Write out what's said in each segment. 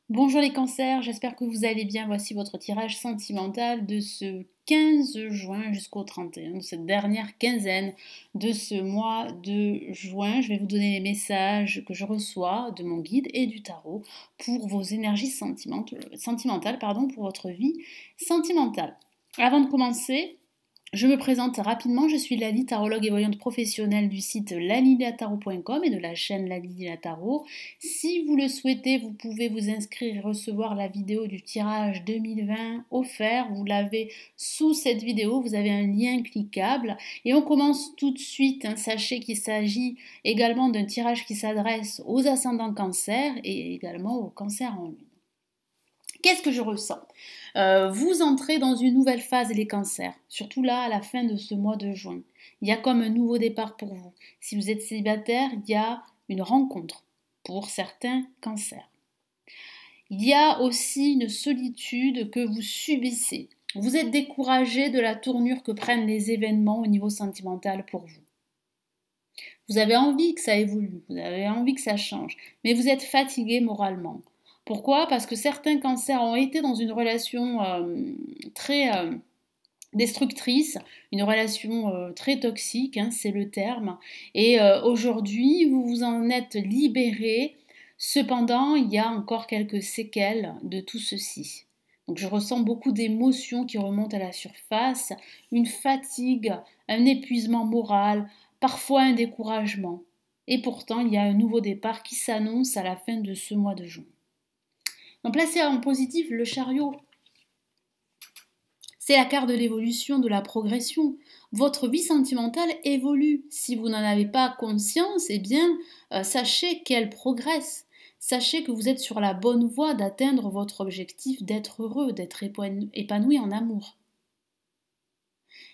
Bonjour les cancers, j'espère que vous allez bien. Voici votre tirage sentimental de ce 15 juin jusqu'au 31, de cette dernière quinzaine de ce mois de juin. Je vais vous donner les messages que je reçois de mon guide et du tarot pour vos énergies sentimentales, pour votre vie sentimentale. Avant de commencer, je me présente rapidement, je suis Lali, tarologue et voyante professionnelle du site laliliatarot.com et de la chaîne Lali Tarot. Si vous le souhaitez, vous pouvez vous inscrire et recevoir la vidéo du tirage 2020 offert. Vous l'avez sous cette vidéo, vous avez un lien cliquable. Et on commence tout de suite. Sachez qu'il s'agit également d'un tirage qui s'adresse aux ascendants cancer et également aux cancers en lune. Qu'est-ce que je ressens? Vous entrez dans une nouvelle phase, les cancers, surtout là à la fin de ce mois de juin. Il y a comme un nouveau départ pour vous. Si vous êtes célibataire, il y a une rencontre pour certains cancers. Il y a aussi une solitude que vous subissez. Vous êtes découragé de la tournure que prennent les événements au niveau sentimental pour vous. Vous avez envie que ça évolue, vous avez envie que ça change, mais vous êtes fatigué moralement. Pourquoi? Parce que certains cancers ont été dans une relation très destructrice, une relation très toxique, c'est le terme. Et aujourd'hui, vous vous en êtes libéré. Cependant, il y a encore quelques séquelles de tout ceci. Donc je ressens beaucoup d'émotions qui remontent à la surface, une fatigue, un épuisement moral, parfois un découragement. Et pourtant, il y a un nouveau départ qui s'annonce à la fin de ce mois de juin. Donc placé en positif, le chariot, c'est la carte de l'évolution, de la progression. Votre vie sentimentale évolue. Si vous n'en avez pas conscience, eh bien, sachez qu'elle progresse. Sachez que vous êtes sur la bonne voie d'atteindre votre objectif d'être heureux, d'être épanoui en amour.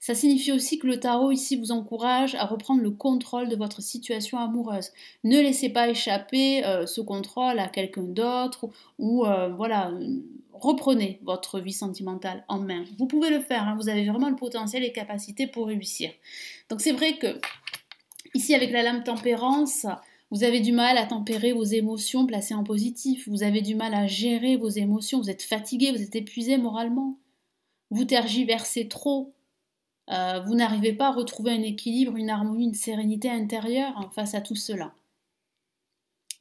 Ça signifie aussi que le tarot ici vous encourage à reprendre le contrôle de votre situation amoureuse. Ne laissez pas échapper ce contrôle à quelqu'un d'autre ou reprenez votre vie sentimentale en main. Vous pouvez le faire, vous avez vraiment le potentiel et les capacités pour réussir. Donc c'est vrai que ici avec la lame tempérance, vous avez du mal à tempérer vos émotions placées en positif, vous avez du mal à gérer vos émotions, vous êtes fatigué, vous êtes épuisé moralement, vous tergiversez trop. Vous n'arrivez pas à retrouver un équilibre, une harmonie, une sérénité intérieure face à tout cela.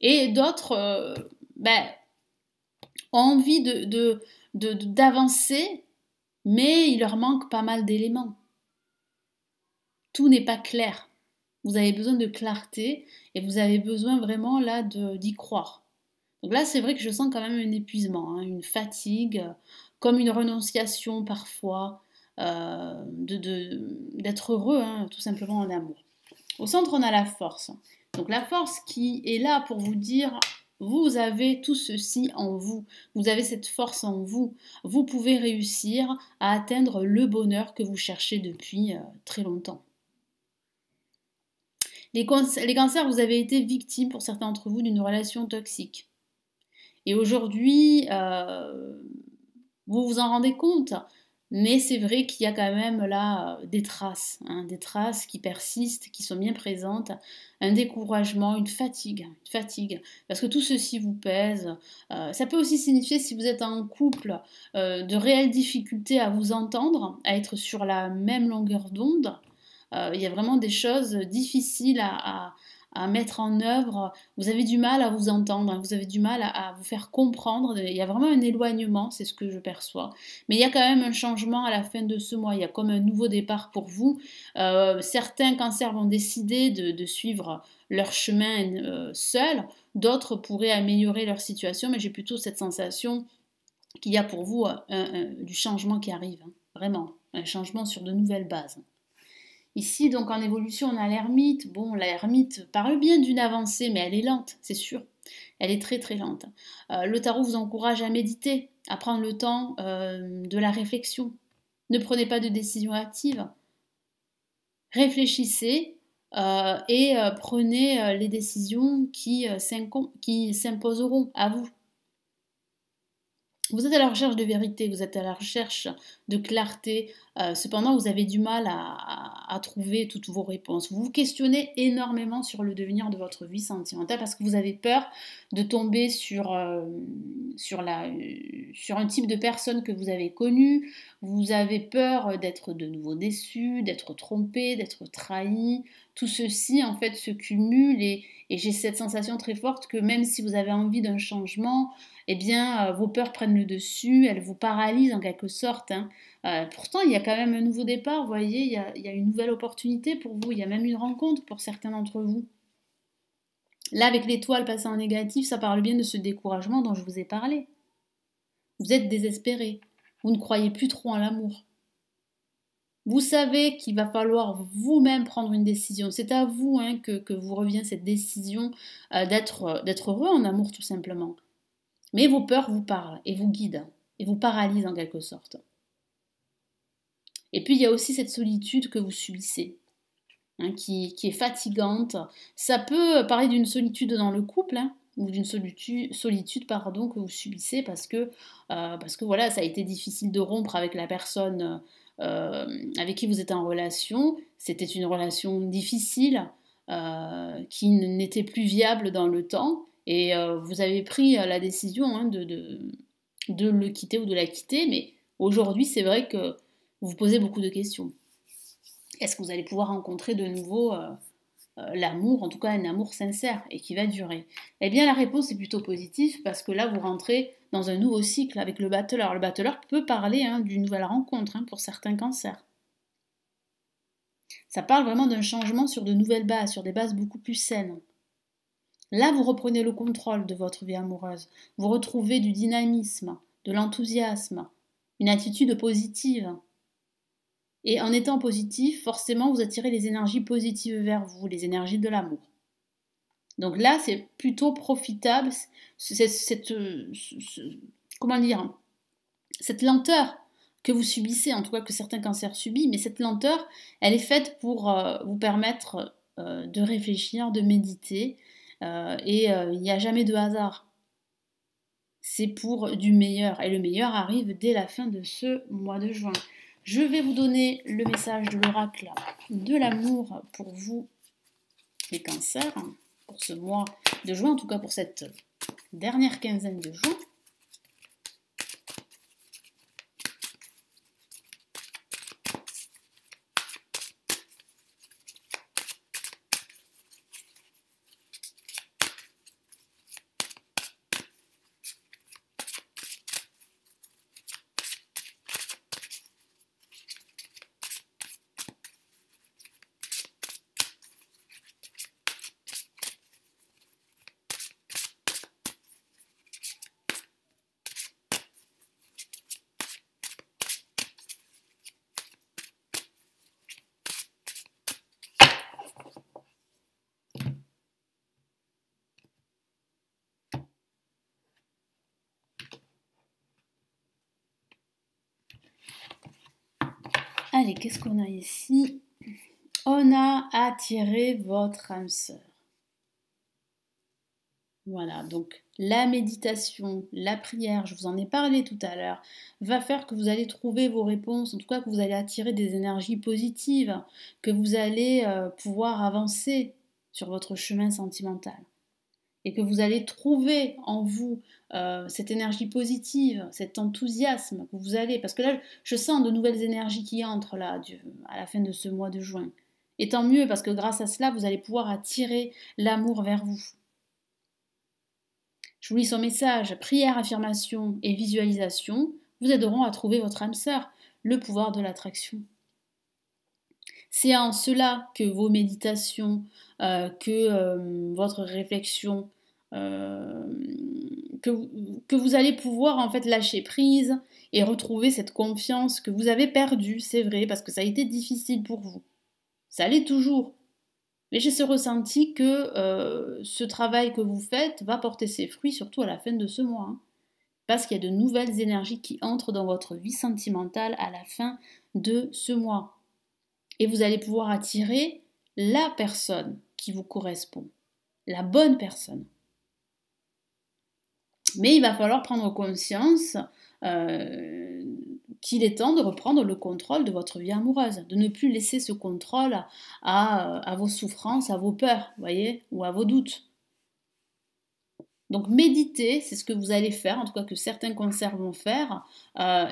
Et d'autres ont envie d'avancer, mais il leur manque pas mal d'éléments. Tout n'est pas clair. Vous avez besoin de clarté et vous avez besoin vraiment là d'y croire. Donc là, c'est vrai que je sens quand même un épuisement, une fatigue, comme une renonciation parfois. D'être heureux, tout simplement en amour. Au centre, on a la force. Donc la force qui est là pour vous dire, vous avez tout ceci en vous, vous avez cette force en vous, vous pouvez réussir à atteindre le bonheur que vous cherchez depuis très longtemps. Les cancers, vous avez été victime pour certains d'entre vous d'une relation toxique. Et aujourd'hui, vous vous en rendez compte. Mais c'est vrai qu'il y a quand même là des traces qui persistent, qui sont bien présentes, un découragement, une fatigue, parce que tout ceci vous pèse. Ça peut aussi signifier, si vous êtes en couple, de réelles difficultés à vous entendre, à être sur la même longueur d'onde. Il y a vraiment des choses difficiles à mettre en œuvre, vous avez du mal à vous entendre, vous avez du mal à vous faire comprendre, il y a vraiment un éloignement, c'est ce que je perçois, mais il y a quand même un changement à la fin de ce mois, il y a comme un nouveau départ pour vous. Certains cancers vont décider de suivre leur chemin seuls, d'autres pourraient améliorer leur situation, mais j'ai plutôt cette sensation qu'il y a pour vous du changement qui arrive, vraiment, un changement sur de nouvelles bases. Ici, donc en évolution, on a l'ermite. Bon, l'ermite parle bien d'une avancée, mais elle est lente, c'est sûr. Elle est très très lente. Le tarot vous encourage à méditer, à prendre le temps de la réflexion. Ne prenez pas de décision active. Réfléchissez et prenez les décisions qui s'imposeront à vous. Vous êtes à la recherche de vérité, vous êtes à la recherche de clarté, cependant vous avez du mal à trouver toutes vos réponses. Vous vous questionnez énormément sur le devenir de votre vie sentimentale parce que vous avez peur de tomber sur un type de personne que vous avez connu, vous avez peur d'être de nouveau déçu, d'être trompé, d'être trahi. Tout ceci en fait se cumule et j'ai cette sensation très forte que même si vous avez envie d'un changement, eh bien, vos peurs prennent le dessus, elles vous paralysent en quelque sorte, hein. Pourtant, il y a quand même un nouveau départ, vous voyez, il y a une nouvelle opportunité pour vous, il y a même une rencontre pour certains d'entre vous. Là, avec l'étoile passée en négatif, ça parle bien de ce découragement dont je vous ai parlé. Vous êtes désespéré, vous ne croyez plus trop en l'amour. Vous savez qu'il va falloir vous-même prendre une décision. C'est à vous hein, que vous revient cette décision d'être heureux en amour tout simplement. Mais vos peurs vous parlent et vous guident et vous paralysent en quelque sorte. Et puis il y a aussi cette solitude que vous subissez, hein, qui est fatigante. Ça peut parler d'une solitude dans le couple, hein, ou d'une solitude pardon, que vous subissez parce que voilà, ça a été difficile de rompre avec la personne avec qui vous êtes en relation. C'était une relation difficile qui n'était plus viable dans le temps. Et vous avez pris la décision hein, de le quitter ou de la quitter, mais aujourd'hui, c'est vrai que vous vous posez beaucoup de questions. Est-ce que vous allez pouvoir rencontrer de nouveau l'amour, en tout cas un amour sincère et qui va durer? Eh bien, la réponse est plutôt positive parce que là, vous rentrez dans un nouveau cycle avec le battleur. Le battleur peut parler hein, d'une nouvelle rencontre hein, pour certains cancers. Ça parle vraiment d'un changement sur de nouvelles bases, sur des bases beaucoup plus saines. Là, vous reprenez le contrôle de votre vie amoureuse. Vous retrouvez du dynamisme, de l'enthousiasme, une attitude positive. Et en étant positif, forcément, vous attirez les énergies positives vers vous, les énergies de l'amour. Donc là, c'est plutôt profitable, comment dire, cette lenteur que vous subissez, en tout cas que certains cancers subissent, mais cette lenteur, elle est faite pour vous permettre de réfléchir, de méditer, et il n'y a jamais de hasard. C'est pour du meilleur, et le meilleur arrive dès la fin de ce mois de juin. Je vais vous donner le message de l'oracle de l'amour pour vous, les cancers, pour ce mois de juin, en tout cas pour cette dernière quinzaine de juin. Allez, qu'est-ce qu'on a ici? On a attiré votre âme sœur. Voilà, donc la méditation, la prière, je vous en ai parlé tout à l'heure, va faire que vous allez trouver vos réponses, en tout cas que vous allez attirer des énergies positives, que vous allez pouvoir avancer sur votre chemin sentimental et que vous allez trouver en vous cette énergie positive, cet enthousiasme que vous allez, parce que là je sens de nouvelles énergies qui entrent là à la fin de ce mois de juin. Et tant mieux parce que grâce à cela vous allez pouvoir attirer l'amour vers vous. Je vous lis son message, prière, affirmation et visualisation vous aideront à trouver votre âme sœur, le pouvoir de l'attraction. C'est en cela que vos méditations, votre réflexion, que vous allez pouvoir en fait lâcher prise et retrouver cette confiance que vous avez perdue, c'est vrai, parce que ça a été difficile pour vous. Ça l'est toujours. Mais j'ai ce ressenti que ce travail que vous faites va porter ses fruits, surtout à la fin de ce mois. Hein, parce qu'il y a de nouvelles énergies qui entrent dans votre vie sentimentale à la fin de ce mois. Et vous allez pouvoir attirer la personne qui vous correspond, la bonne personne. Mais il va falloir prendre conscience qu'il est temps de reprendre le contrôle de votre vie amoureuse, de ne plus laisser ce contrôle à vos souffrances, à vos peurs, voyez, ou à vos doutes. Donc méditer, c'est ce que vous allez faire, en tout cas que certains cancers vont faire,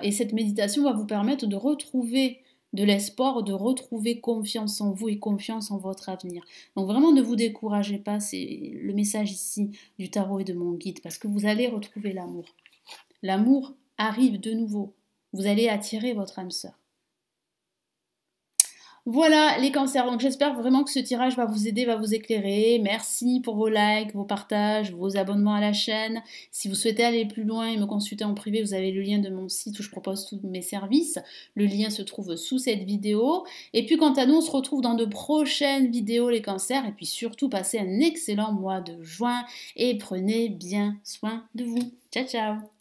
et cette méditation va vous permettre de retrouver de l'espoir, de retrouver confiance en vous et confiance en votre avenir. Donc vraiment ne vous découragez pas, c'est le message ici du tarot et de mon guide, parce que vous allez retrouver l'amour. L'amour arrive de nouveau, vous allez attirer votre âme sœur. Voilà les cancers, donc j'espère vraiment que ce tirage va vous aider, va vous éclairer. Merci pour vos likes, vos partages, vos abonnements à la chaîne. Si vous souhaitez aller plus loin et me consulter en privé, vous avez le lien de mon site où je propose tous mes services. Le lien se trouve sous cette vidéo. Et puis quant à nous, on se retrouve dans de prochaines vidéos les cancers. Et puis surtout, passez un excellent mois de juin et prenez bien soin de vous. Ciao, ciao!